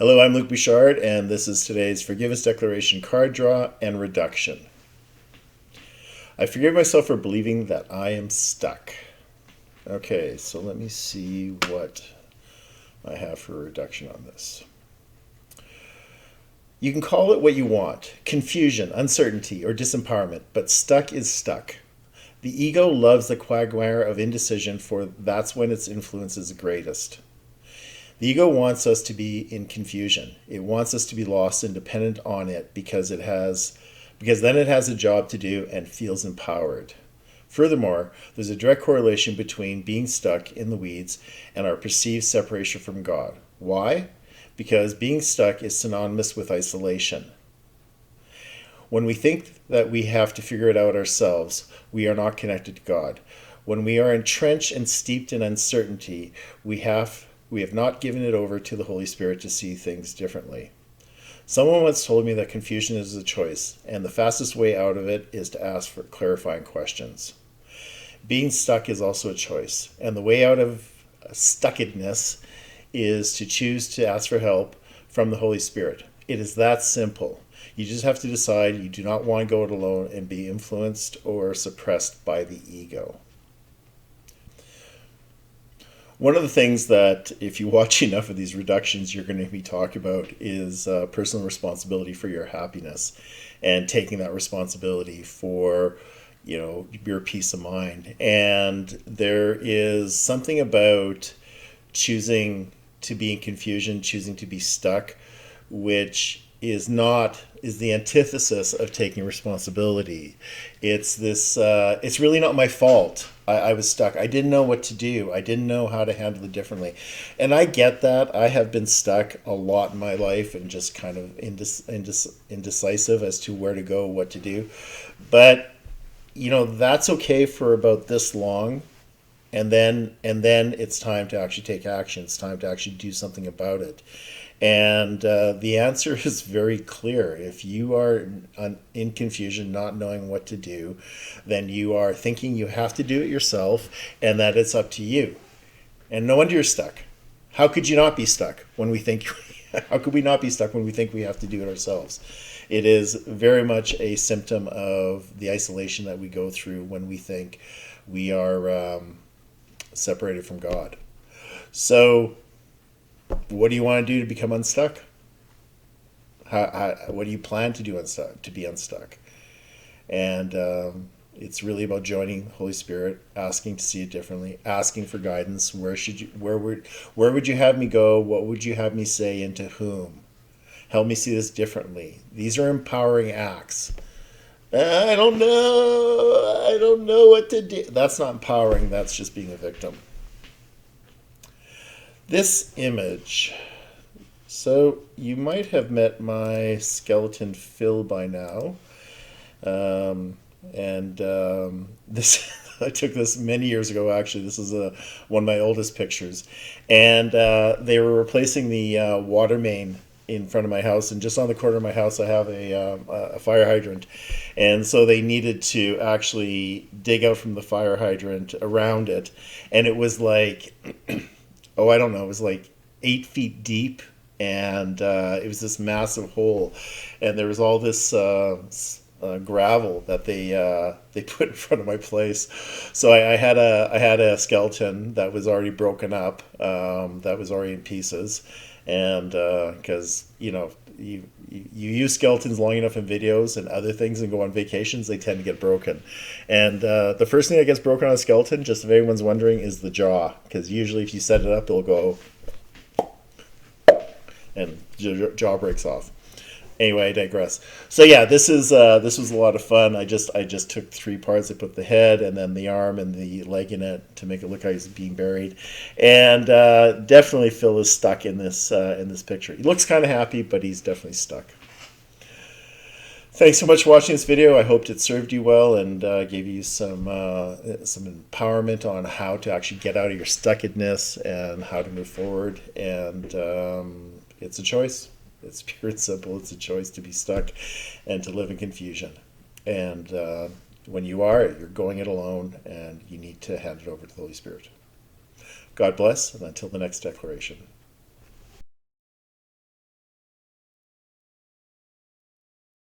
Hello, I'm Luke Bouchard, and this is today's Forgiveness Declaration card draw and reduction. I forgive myself for believing that I am stuck. Okay, so let me see what I have for a reduction on this. You can call it what you want: confusion, uncertainty, or disempowerment, but stuck is stuck. The ego loves the quagmire of indecision, for that's when its influence is greatest. The ego wants us to be in confusion. It wants us to be lost and dependent on it because then it has a job to do and feels empowered. Furthermore, there's a direct correlation between being stuck in the weeds and our perceived separation from God. Why? Because being stuck is synonymous with isolation. When we think that we have to figure it out ourselves, we are not connected to God. When we are entrenched and steeped in uncertainty, we have not given it over to the Holy Spirit to see things differently. Someone once told me that confusion is a choice, and the fastest way out of it is to ask for clarifying questions. Being stuck is also a choice, and the way out of stuckedness is to choose to ask for help from the Holy Spirit. It is that simple. You just have to decide you do not want to go it alone and be influenced or suppressed by the ego. One of the things that, if you watch enough of these reductions, you're going to be talking about is personal responsibility for your happiness and taking that responsibility for, your peace of mind. And there is something about choosing to be in confusion, choosing to be stuck, which is the antithesis of taking responsibility. It's really not my fault. I was stuck. I didn't know what to do. I didn't know how to handle it differently. And I get that. I have been stuck a lot in my life and just kind of indecisive as to where to go, what to do. But, that's okay for about this long. And then it's time to actually take action. It's time to actually do something about it. And the answer is very clear. If you are in confusion, not knowing what to do, then you are thinking you have to do it yourself and that it's up to you. And no wonder you're stuck. How could you not be stuck when we think, how could we not be stuck when we think we have to do it ourselves? It is very much a symptom of the isolation that we go through when we think we are separated from God. So, what do you want to do to become unstuck? What do you plan to do to be unstuck? And it's really about joining the Holy Spirit, asking to see it differently, asking for guidance. Where would you have me go? What would you have me say, and to whom? Help me see this differently. These are empowering acts. I don't know what to do. That's not empowering. That's just being a victim. This image. So you might have met my skeleton Phil by now. This I took this many years ago, actually. This is one of my oldest pictures. And they were replacing the water main in front of my house, and just on the corner of my house I have a fire hydrant, and so they needed to actually dig out from the fire hydrant around it, and it was like I don't know, it was like 8 feet deep, and it was this massive hole, and there was all this gravel that they put in front of my place. So I had a skeleton that was already broken up, that was already in pieces, and because you use skeletons long enough in videos and other things and go on vacations, they tend to get broken. And the first thing that gets broken on a skeleton, just if anyone's wondering, is the jaw, because usually if you set it up, it'll go and jaw breaks off. Anyway, I digress. So yeah, this was a lot of fun. I just took 3 parts. I put the head and then the arm and the leg in it to make it look like he's being buried. And definitely Phil is stuck in this picture. He looks kind of happy, but he's definitely stuck. Thanks so much for watching this video. I hoped it served you well and gave you some empowerment on how to actually get out of your stuckedness and how to move forward. And it's a choice. It's pure and simple. It's a choice to be stuck and to live in confusion. And when you're going it alone, and you need to hand it over to the Holy Spirit. God bless, and until the next declaration.